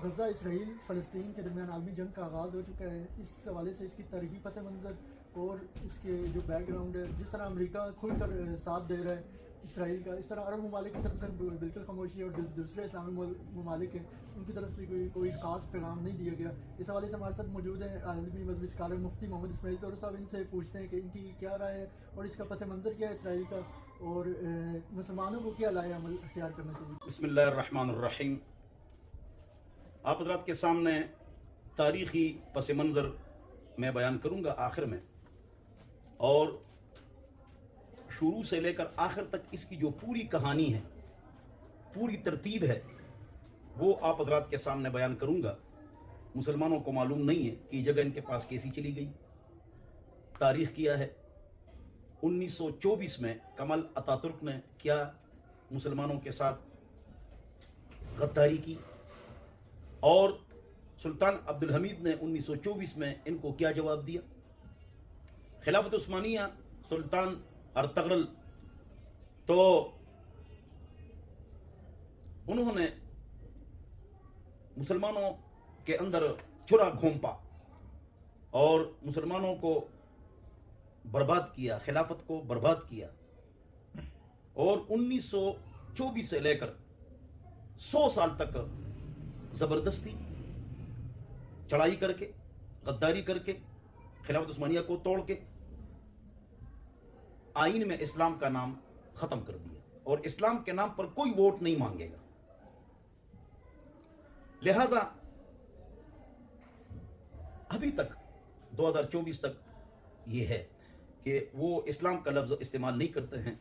غزہ اسرائیل فلسطین کے درمیان عالمی جنگ کا آغاز ہو چکا ہے. اس حوالے سے اس کی تاریخی پس منظر اور اس کے جو بیک گراؤنڈ ہے، جس طرح امریکہ کھل کر ساتھ دے رہا ہے اسرائیل کا، اس طرح عرب ممالک کی طرف سے بالکل خاموشی ہے، اور دوسرے اسلامی ممالک ہیں ان کی طرف سے کوئی خاص پیغام نہیں دیا گیا. اس حوالے سے ہمارے ساتھ موجود ہیں عالمی مذہبی اسکالر مفتی محمد اسماعیل طور صاحب. ان سے پوچھتے ہیں کہ ان کی کیا رائے ہے اور اس کا پس منظر کیا ہے اسرائیل کا، اور مسلمانوں کو کیا لائے عمل اختیار کرنا چاہیے. بسم اللہ الرحمن الرحیم. آپ حضرات کے سامنے تاریخی پس منظر میں بیان کروں گا آخر میں، اور شروع سے لے کر آخر تک اس کی جو پوری کہانی ہے، پوری ترتیب ہے، وہ آپ حضرات کے سامنے بیان کروں گا. مسلمانوں کو معلوم نہیں ہے کہ یہ جگہ ان کے پاس کیسی چلی گئی. تاریخ کیا ہے 1924 میں کمال اتاترک نے کیا مسلمانوں کے ساتھ غداری کی، اور سلطان عبدالحمید نے 1924 میں ان کو کیا جواب دیا. خلافت عثمانیہ سلطان ارطغرل تو انہوں نے مسلمانوں کے اندر چھرا گھونپا اور مسلمانوں کو برباد کیا، خلافت کو برباد کیا، اور 1924 سے لے کر 100 سال تک زبردستی چڑھائی کر کے، غداری کر کے، خلافت عثمانیہ کو توڑ کے آئین میں اسلام کا نام ختم کر دیا، اور اسلام کے نام پر کوئی ووٹ نہیں مانگے گا. لہذا ابھی تک 2024 تک یہ ہے کہ وہ اسلام کا لفظ استعمال نہیں کرتے ہیں.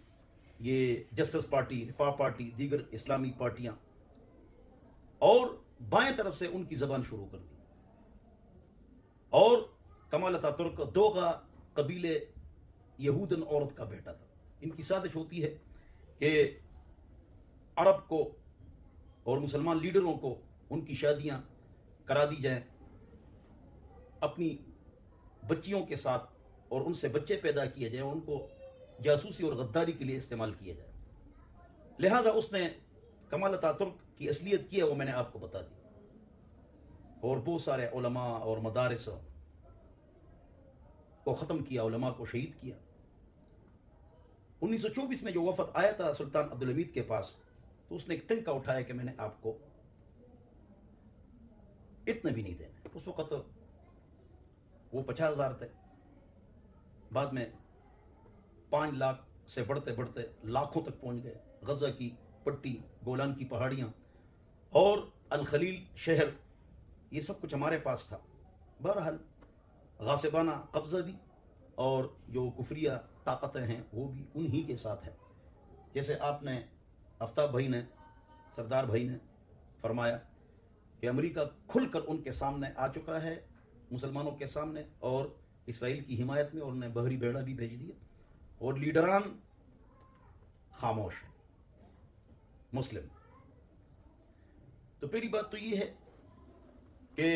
یہ جسٹس پارٹی، رفاہ پارٹی، دیگر اسلامی پارٹیاں، اور بائیں طرف سے ان کی زبان شروع کر دی. اور کمال اتاترک دوغا قبیلے یہودن عورت کا بیٹا تھا. ان کی سازش ہوتی ہے کہ عرب کو اور مسلمان لیڈروں کو ان کی شادیاں کرا دی جائیں اپنی بچیوں کے ساتھ، اور ان سے بچے پیدا کیے جائیں، ان کو جاسوسی اور غداری کے لیے استعمال کیا جائے. لہذا اس نے کمال اتاترک کی اصلیت کی ہے وہ میں نے آپ کو بتا دی، اور بہت سارے علماء اور مدارس کو ختم کیا، علماء کو شہید کیا. 1924 میں جو وفد آیا تھا سلطان عبدالحمید کے پاس، تو اس نے ایک تنکا اٹھایا کہ میں نے آپ کو اتنے بھی نہیں دینے. اس وقت وہ 50,000 تھے، بعد میں 5 لاکھ سے بڑھتے بڑھتے لاکھوں تک پہنچ گئے. غزہ کی پٹی، گولان کی پہاڑیاں اور الخلیل شہر، یہ سب کچھ ہمارے پاس تھا. بہرحال غاصبانہ قبضہ بھی، اور جو کفریہ طاقتیں ہیں وہ بھی انہی کے ساتھ ہے. جیسے آپ نے آفتاب بھائی نے، سردار بھائی نے فرمایا کہ امریکہ کھل کر ان کے سامنے آ چکا ہے، مسلمانوں کے سامنے، اور اسرائیل کی حمایت میں، اور انہیں بحری بیڑا بھی بھیج دیا، اور لیڈران خاموش ہیں مسلم. تو پہلی بات تو یہ ہے کہ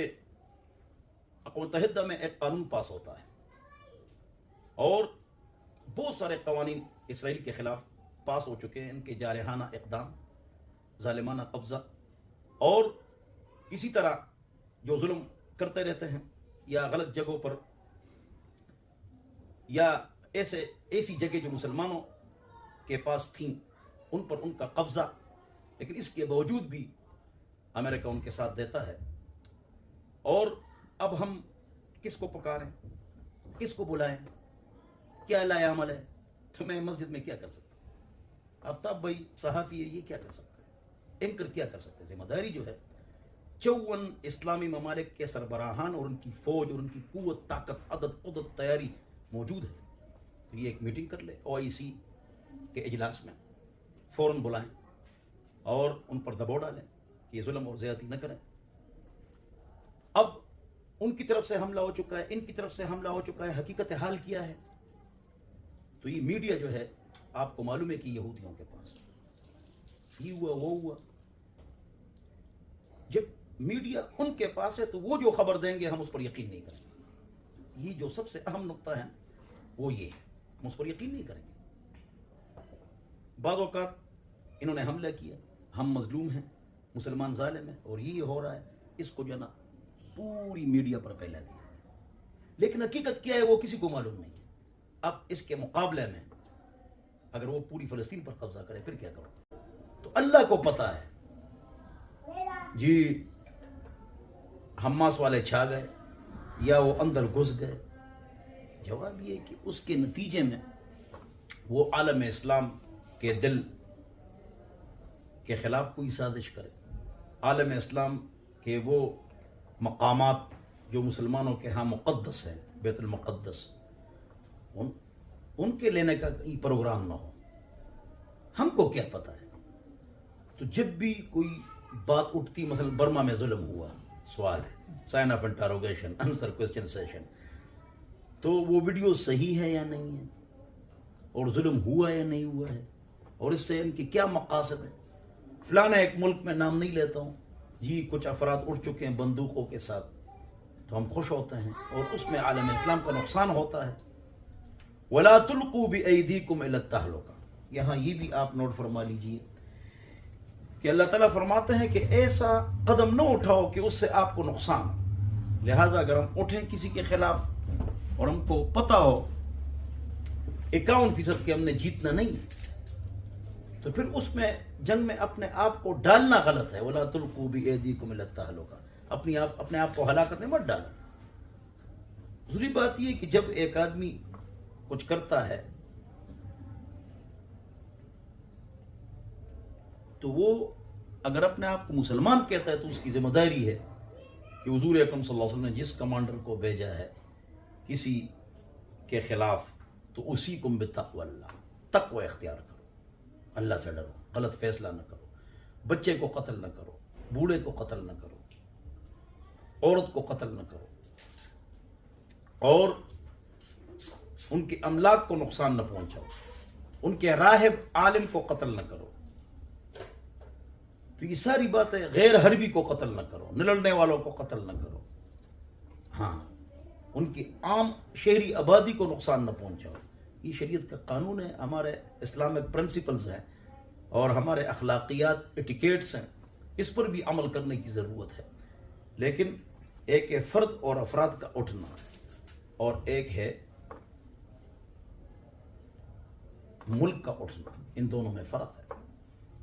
اقوام متحدہ میں ایک قانون پاس ہوتا ہے، اور بہت سارے قوانین اسرائیل کے خلاف پاس ہو چکے ہیں. ان کے جارحانہ اقدام، ظالمانہ قبضہ، اور اسی طرح جو ظلم کرتے رہتے ہیں، یا غلط جگہوں پر، یا ایسی جگہ جو مسلمانوں کے پاس تھیں ان پر ان کا قبضہ. لیکن اس کے باوجود بھی امریکہ ان کے ساتھ دیتا ہے. اور اب ہم کس کو پکاریں، کس کو بلائیں، کیا لائے عمل ہے؟ تو میں مسجد میں کیا کر سکتا ہوں؟ آفتاب بھائی صحافی ہے، یہ کیا کر سکتا ہے؟ اینکر کیا کر سکتے ہیں؟ ذمہ داری جو ہے 54 اسلامی ممالک کے سربراہان اور ان کی فوج اور ان کی قوت، طاقت، عدد تیاری موجود ہے. تو یہ ایک میٹنگ کر لے OIC کے اجلاس میں، فوراً بلائیں اور ان پر دباؤ ڈالیں کہ یہ ظلم اور زیادتی نہ کریں. اب ان کی طرف سے حملہ ہو چکا ہے، ان کی طرف سے حملہ ہو چکا ہے. حقیقت حال کیا ہے؟ تو یہ میڈیا جو ہے، آپ کو معلوم ہے کہ یہودیوں کے پاس یہ ہوا وہ ہوا. جب میڈیا ان کے پاس ہے تو وہ جو خبر دیں گے ہم اس پر یقین نہیں کریں گے. یہ جو سب سے اہم نقطہ ہے وہ یہ ہے، ہم اس پر یقین نہیں کریں گے. بعض اوقات انہوں نے حملہ کیا، ہم مظلوم ہیں، مسلمان ظالم ہیں، اور یہ ہو رہا ہے. اس کو جو ہے نا پوری میڈیا پر پھیلا دیا ہے، لیکن حقیقت کیا ہے وہ کسی کو معلوم نہیں ہے۔ اب اس کے مقابلے میں اگر وہ پوری فلسطین پر قبضہ کرے پھر کیا کرو؟ تو اللہ کو پتا ہے جی حماس والے چھا گئے یا وہ اندر گھس گئے۔ جواب یہ کہ اس کے نتیجے میں وہ عالم اسلام کے دل کے خلاف کوئی سازش کرے، عالم اسلام کے وہ مقامات جو مسلمانوں کے ہاں مقدس ہیں، بیت المقدس، ان کے لینے کا کوئی پروگرام نہ ہو۔ ہم کو کیا پتہ ہے؟ تو جب بھی کوئی بات اٹھتی، مثلا برما میں ظلم ہوا، سوال ہے، sign of interrogation, answer question session, تو وہ ویڈیو صحیح ہے یا نہیں ہے، اور ظلم ہوا یا نہیں ہوا ہے، اور اس سے ان کی کیا مقاصد ہے؟ فلانا ایک ملک میں نام نہیں لیتا ہوں جی، کچھ افراد اٹھ چکے ہیں بندوقوں کے ساتھ، تو ہم خوش ہوتے ہیں، اور اس میں عالم اسلام کا نقصان ہوتا ہے۔ وَلَا تُلْقُوا بِأَيْدِيكُمْ إِلَى التَّهْلُكَةِ، یہاں یہ بھی آپ نوٹ فرما لیجئے کہ اللہ تعالیٰ فرماتے ہیں کہ ایسا قدم نہ اٹھاؤ کہ اس سے آپ کو نقصان ہو۔ لہٰذا اگر ہم اٹھیں کسی کے خلاف اور ہم کو پتہ ہو 51% کہ ہم نے جیتنا نہیں، تو پھر اس میں جنگ میں اپنے آپ کو ڈالنا غلط ہے۔ وَلَا تُلْقُوا بِأَيْدِيكُمْ إِلَى التَّهْلُكَةِ، اپنے آپ کو ہلاکت میں مت ڈالو۔ دوسری بات یہ کہ جب ایک آدمی کچھ کرتا ہے تو وہ اگر اپنے آپ کو مسلمان کہتا ہے تو اس کی ذمہ داری ہے کہ حضور اکرم صلی اللہ علیہ وسلم نے جس کمانڈر کو بھیجا ہے کسی کے خلاف، تو اسی کو بتقوی اللہ، تقوی اختیار کرو، اللہ سے ڈرو، غلط فیصلہ نہ کرو، بچے کو قتل نہ کرو، بوڑھے کو قتل نہ کرو، عورت کو قتل نہ کرو، اور ان کے املاک کو نقصان نہ پہنچاؤ، ان کے راہب عالم کو قتل نہ کرو۔ تو یہ ساری باتیں، غیر حربی کو قتل نہ کرو، نہ لڑنے والوں کو قتل نہ کرو، ہاں ان کی عام شہری آبادی کو نقصان نہ پہنچاؤ۔ یہ شریعت کا قانون ہے، ہمارے اسلامک پرنسپلز ہیں اور ہمارے اخلاقیات، ایٹیکیٹس ہیں، اس پر بھی عمل کرنے کی ضرورت ہے۔ لیکن ایک ہے فرد اور افراد کا اٹھنا، اور ایک ہے ملک کا اٹھنا، ان دونوں میں فرق ہے۔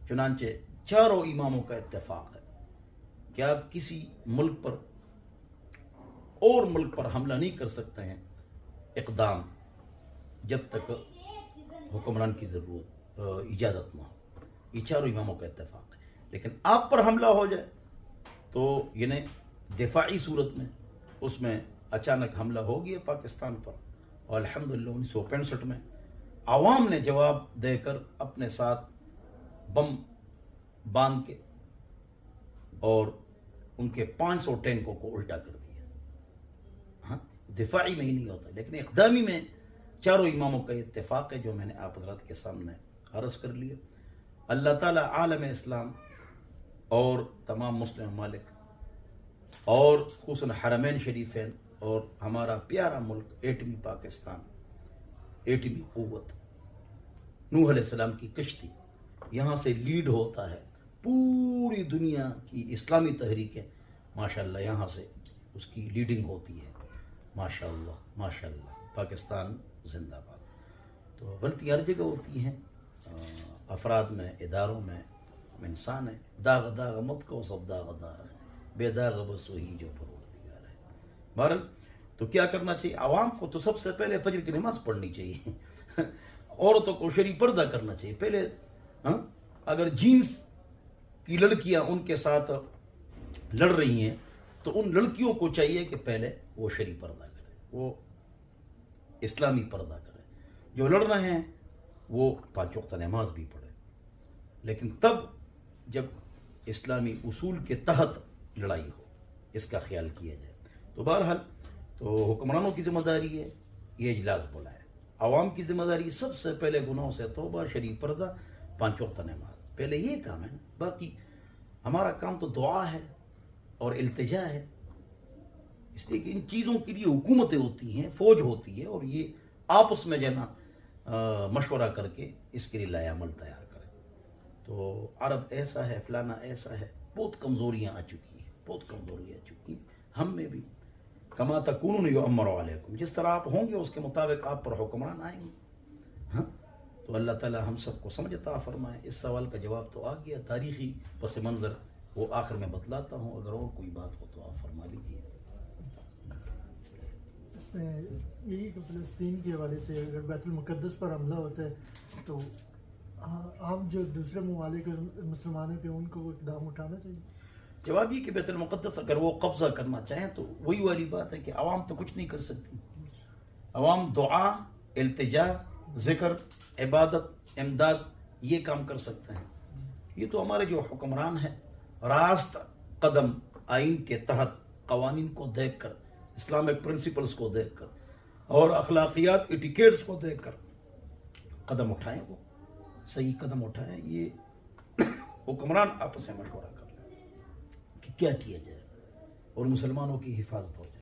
چنانچہ چاروں اماموں کا اتفاق ہے کہ آپ کسی ملک پر اور ملک پر حملہ نہیں کر سکتے ہیں اقدام جب تک حکمران کی ضرورت اجازت نہ ہو۔ یہ چاروں اماموں کا اتفاق ہے۔ لیکن آپ پر حملہ ہو جائے تو یعنی دفاعی صورت میں، اس میں اچانک حملہ ہو گیا پاکستان پر، اور الحمدللہ 1965 میں عوام نے جواب دے کر اپنے ساتھ بم باندھ کے اور ان کے 500 ٹینکوں کو الٹا کر دیا۔ ہاں دفاعی میں ہی نہیں ہوتا، لیکن اقدامی میں چاروں اماموں کا اتفاق ہے، جو میں نے آپ حضرات کے سامنے عرض کر لیا۔ اللہ تعالیٰ عالم اسلام اور تمام مسلم ممالک اور خصوصاً حرمین شریفین اور ہمارا پیارا ملک ایٹمی پاکستان، ایٹمی قوت، نوح علیہ السلام کی کشتی، یہاں سے لیڈ ہوتا ہے پوری دنیا کی اسلامی تحریکیں، ماشاءاللہ یہاں سے اس کی لیڈنگ ہوتی ہے، ماشاءاللہ ماشاءاللہ، پاکستان زندہ باد۔ تو غلطی ہر جگہ ہوتی ہیں، افراد میں، اداروں میں، ہم انسان ہیں، داغ داغ مت کو سب داغ داغ ہے، بے داغ بس وہی جو پروردگار ہے۔ بہرحال تو کیا کرنا چاہیے؟ عوام کو تو سب سے پہلے فجر کی نماز پڑھنی چاہیے، عورتوں کو شرعی پردہ کرنا چاہیے پہلے۔ اگر جینس کی لڑکیاں ان کے ساتھ لڑ رہی ہیں تو ان لڑکیوں کو چاہیے کہ پہلے وہ شرعی پردہ کریں، وہ اسلامی پردہ کریں۔ جو لڑ رہے ہیں وہ 5 وقت نماز بھی پڑھیں، لیکن تب جب اسلامی اصول کے تحت لڑائی ہو، اس کا خیال کیا جائے۔ تو بہرحال تو حکمرانوں کی ذمہ داری ہے یہ اجلاس بلائے، عوام کی ذمہ داری سب سے پہلے گناہوں سے توبہ، شرعی پردہ، 5 وقت نماز، پہلے یہ کام ہے۔ باقی ہمارا کام تو دعا ہے اور التجا ہے، اس لیے کہ ان چیزوں کے لیے حکومتیں ہوتی ہیں، فوج ہوتی ہے، اور یہ آپس میں جو نا مشورہ کر کے اس کے لیے لائے عمل تیار کریں۔ تو عرب ایسا ہے، فلانا ایسا ہے، بہت کمزوریاں آ چکی ہیں، بہت کمزوری آ چکی ہے ہم میں بھی. کما تکونون یؤمر علیکم, جس طرح آپ ہوں گے اس کے مطابق آپ پر حکمران آئیں گے. ہاں تو اللہ تعالی ہم سب کو سمجھ عطا فرمائے. اس سوال کا جواب تو آ گیا, تاریخی پس منظر وہ آخر میں بتلاتا ہوں, اگر اور کوئی بات ہو تو آپ فرما لیجیے. اس میں یہی کہ فلسطین کے حوالے سے اگر بیت المقدس پر حملہ ہوتا ہے تو عام جو دوسرے ممالک مسلمانوں کے ان کو اقدام اٹھانا چاہیے. جواب یہ کہ بیت المقدس اگر وہ قبضہ کرنا چاہیں تو وہی والی بات ہے کہ عوام تو کچھ نہیں کر سکتی. عوام دعا, التجا, ذکر, عبادت, امداد یہ کام کر سکتے ہیں. یہ تو ہمارے جو حکمران ہیں راست قدم آئین کے تحت قوانین کو دیکھ کر, اسلامک پرنسپلز کو دیکھ کر اور اخلاقیات ایٹیکیٹس کو دیکھ کر قدم اٹھائیں, وہ صحیح قدم اٹھائیں. یہ حکمران آپس میں مشورہ کر لیں کہ کیا کیا جائے اور مسلمانوں کی حفاظت ہو جائے.